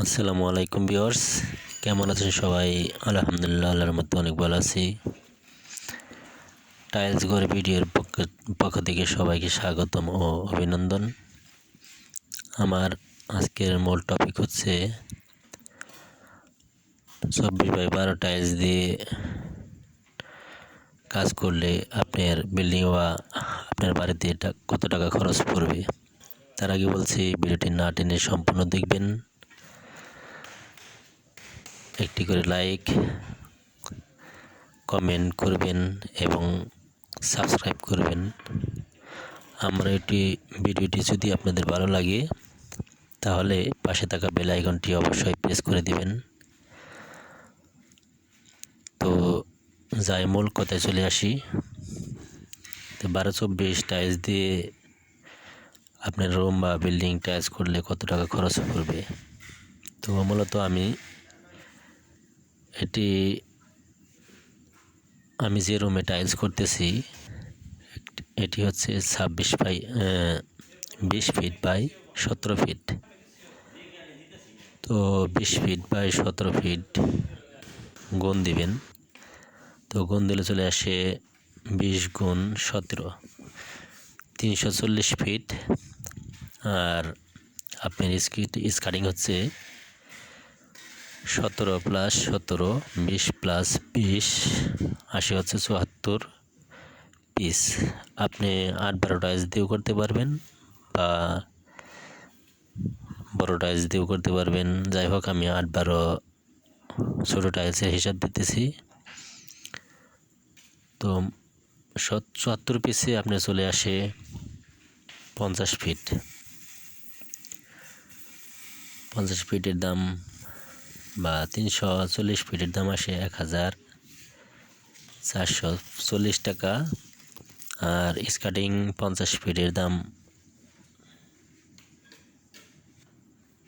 আসসালামু আলাইকুম ভিউয়ার্স, কেমন আছেন সবাই? আলহামদুলিল্লাহ, আল্লাহর মধ্যে অনেক ভালো আছি। টাইলস ঘর ভিডিওর পক্ষ থেকে সবাইকে স্বাগতম ও অভিনন্দন। আমার আজকের মূল টপিক হচ্ছে 24x12 টাইলস দিয়ে কাজ করলে আপনার বিল্ডিং বা আপনার বাড়িতে কত টাকা খরচ পড়বে। তার আগে বলছি, ভিডিওটি না টেনে সম্পূর্ণ দেখবেন। একটি করে লাইক, কমেন্ট করবেন এবং সাবস্ক্রাইব করবেন। আমার ভিডিওটি যদি আপনাদের ভালো লাগে তাহলে পাশে থাকা বেল আইকনটি অবশ্যই প্রেস করে দিবেন। তো যাই মূল কথায় চলে আসি। তো 12-24 টাইলস দিয়ে আপনার রুম বা বিল্ডিং টাইলস করলে কত টাকা খরচ পড়বে। তো মূলত আমি যে রুমে টাইলস করতেছি এটি হচ্ছে 20 ফিট বাই 17 ফিট। তো 20 ফিট বাই 17 ফিট গুণ দিবেন। তো গুণ দিলে চলে আসে 20 গুণ 17, 340 ফিট। আর আপনার স্কার্টিং হচ্ছে 17 প্লাস 17, 20 প্লাস 20, 80 হচ্ছে 74 পিস। আপনি 8-12 টাইলস দিয়েও করতে পারবেন বা বড় টাইলস দিয়েও করতে পারবেন। যাই হোক, আমি 8-12 ছোটো টাইলসের হিসাব দিতেছি। তো 74 পিসে আপনার চলে আসে 50 ফিট। 50 ফিটের দাম বা 340 ফিটের দাম আসে 1440 টাকা। আর স্কার্টিং 50 ফিটের দাম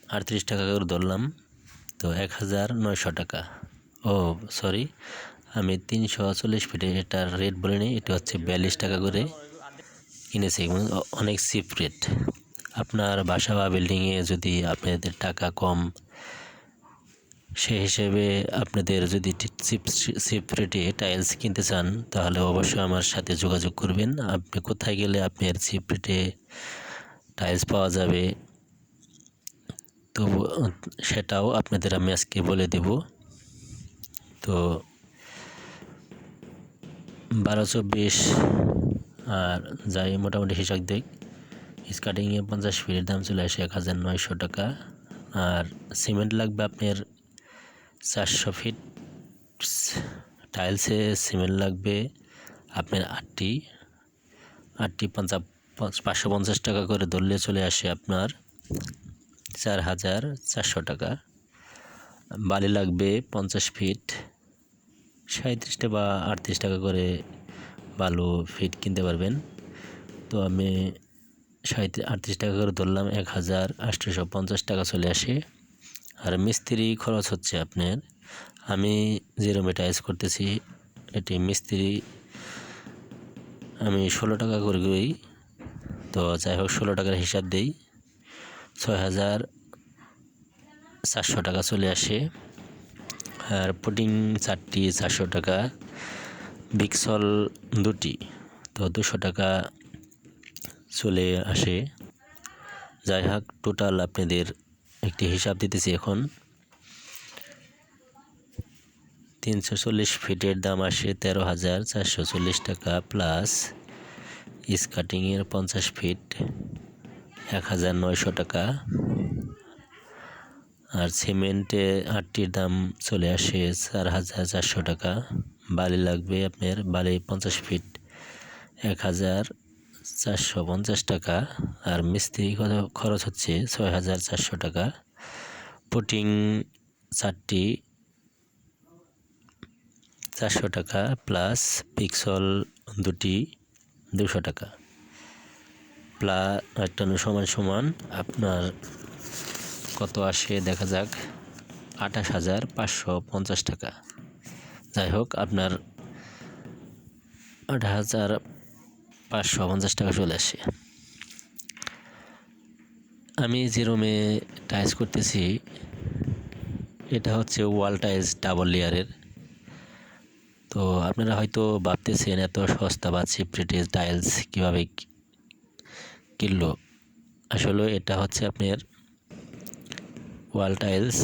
38 টাকা করে ধরলাম, তো 1900 টাকা। ও সরি, আমি 340 ফিটে এটার রেট বলিনি, এটা হচ্ছে 42 টাকা করে কিনেছি, অনেক চিপ রেট। আপনার বাসা বা বিল্ডিংয়ে যদি আপনাদের টাকা কম, সেই হিসেবে আপনাদের যদি চিপ রেটে টাইলস কিনতে চান তাহলে অবশ্যই আমার সাথে যোগাযোগ করবেন। আপনি কোথায় গেলে আপনার চিপ রেটে টাইলস পাওয়া যাবে তো সেটাও আপনাদের আমি আজকে বলে দেব। তো 12-24 আর যাই মোটামুটি হিসাব দেখ, স্কার্টিংয়ে 50 ফিটের দাম চলে আসে 1900 টাকা। আর সিমেন্ট লাগবে আপনার 400 ফিট টাইলসে সিমেন্ট লাগবে আপনার 8টি 550 টাকা করে ধরলে চলে আসে আপনার 4400 টাকা। বালি লাগবে 50 ফিট 37 বা 38 টাকা করে বালু ফিট কিনতে পারবেন। তো আমি 38 টাকা করে ধরলাম, 1850 টাকা চলে আসে। আর মিস্ত্রি খরচ হচ্ছে আপনার, আমি যে রুমে টাইলস করতেছি এটি মিস্ত্রি আমি 16 টাকা করে দিই। তো যাই হোক, 16 টাকার হিসাব দিই, 6400 টাকা চলে আসে। আর পুটিং 4টি 400 টাকা, বিক্সল 2টি তো 200 টাকা চলে আসে। যাই হোক, টোটাল আপনাদের একটি হিসাব দিতেছি এখন। 340 ফিটের দাম আসে 13,440 টাকা, প্লাস স্কার্টিংয়ের 50 ফিট 1900 টাকা। আর সিমেন্টে 8টির দাম চলে আসে 4400 টাকা। বালি লাগবে আপনার, বালি 50 ফিট 1450 টাকা। আর মিস্ত্রি খরচ হচ্ছে 6400 টাকা। পুটিং 4টি 400 টাকা, প্লাস পিক্সল 2টি 200 টাকা, সমান আপনার কত আসে দেখা যাক, 28,550 টাকা। যাই হোক, আপনার 28,550 টাকা চলে আসে। আমি যে রুমে টাইলস করতেছি এটা হচ্ছে ওয়াল টাইলস ডাবল লেয়ারের। তো আপনারা হয়তো ভাবতেছেন এত সস্তা বা চিপ রেটে টাইলস কীভাবে কিনলো। আসলে এটা হচ্ছে আপনার ওয়াল টাইলস।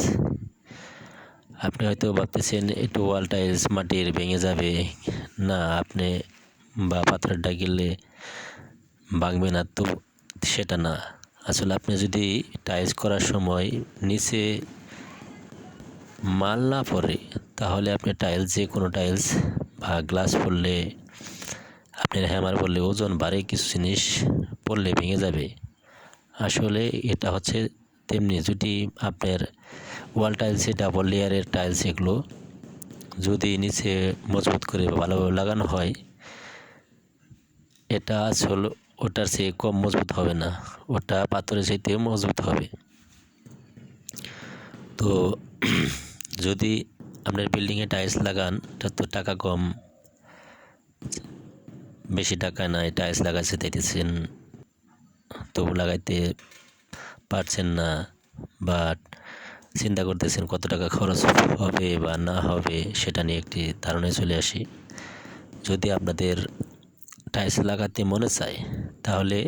আপনি হয়তো ভাবতেছেন একটু ওয়াল টাইলস মাটির ভেঙে যাবে, না আপনি বা পাথরটা গেলে ভাঙবে না, তো সেটা না। আসলে আপনি যদি টাইলস করার সময় নিচে মাল না পড়ে, তাহলে আপনি টাইলস যে কোনো টাইলস বা গ্লাস পড়লে, আপনার হ্যামার পড়লে, ওজন বাড়ে কিছু জিনিস পড়লে ভেঙে যাবে। আসলে এটা হচ্ছে তেমনি, যদি আপনার ওয়াল টাইলসে ডাবল লেয়ারের টাইলস এগুলো যদি নিচে মজবুত করে ভালোভাবে লাগানো হয়, এটা আসলে ওটার চেয়ে কম মজবুত হবে না, ওটা পাথরের চাইতে মজবুত হবে। তো যদি আপনার বিল্ডিংয়ে টাইলস লাগান, তা তো টাকা কম, বেশি টাকা নাই, টাইলস লাগাইতে চাইতেছেন তবু লাগাইতে পারছেন না, বা চিন্তা করতেছেন কত টাকা খরচ হবে বা না হবে, সেটা নিয়ে একটি ধারণায় চলে আসি। যদি আপনাদের টাইলস লাগাতে মনে চায়, তাহলে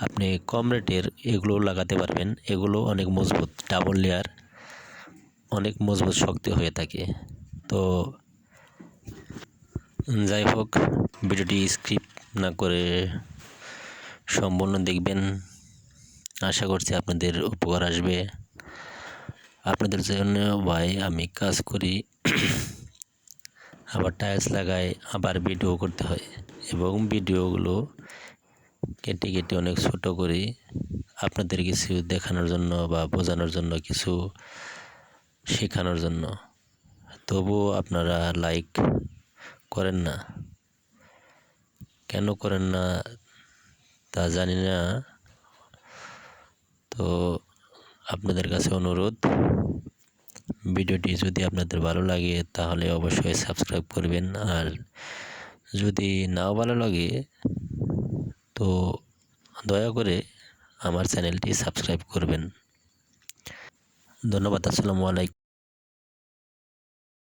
আপনি কম রেটের এগুলো লাগাতে পারবেন। এগুলো অনেক মজবুত, ডাবল লেয়ার, অনেক মজবুত শক্ত হয়ে থাকে। তো যাই হোক, ভিডিওটি স্কিপ না করে সম্পূর্ণ দেখবেন। আশা করছি আপনাদের উপকার আসবে। আপনাদের জন্য ভাই আমি কাজ করি, আবার টাইলস লাগাই, আবার ভিডিও করতে হয়, এবং ভিডিওগুলো কেটে কেটে অনেক ছোট করি আপনাদের কিছু দেখানোর জন্য বা বোঝানোর জন্য, কিছু শেখানোর জন্য। তবুও আপনারা লাইক করেন না, কেন করেন না তা জানি না। তো আপনাদের কাছে অনুরোধ, ভিডিওটি যদি আপনাদের ভালো লাগে তাহলে অবশ্যই সাবস্ক্রাইব করবেন, আর যদি নাও ভালো লাগে তো দয়া করে আমার চ্যানেলটি সাবস্ক্রাইব করবেন। ধন্যবাদ। আসসালামু আলাইকুম।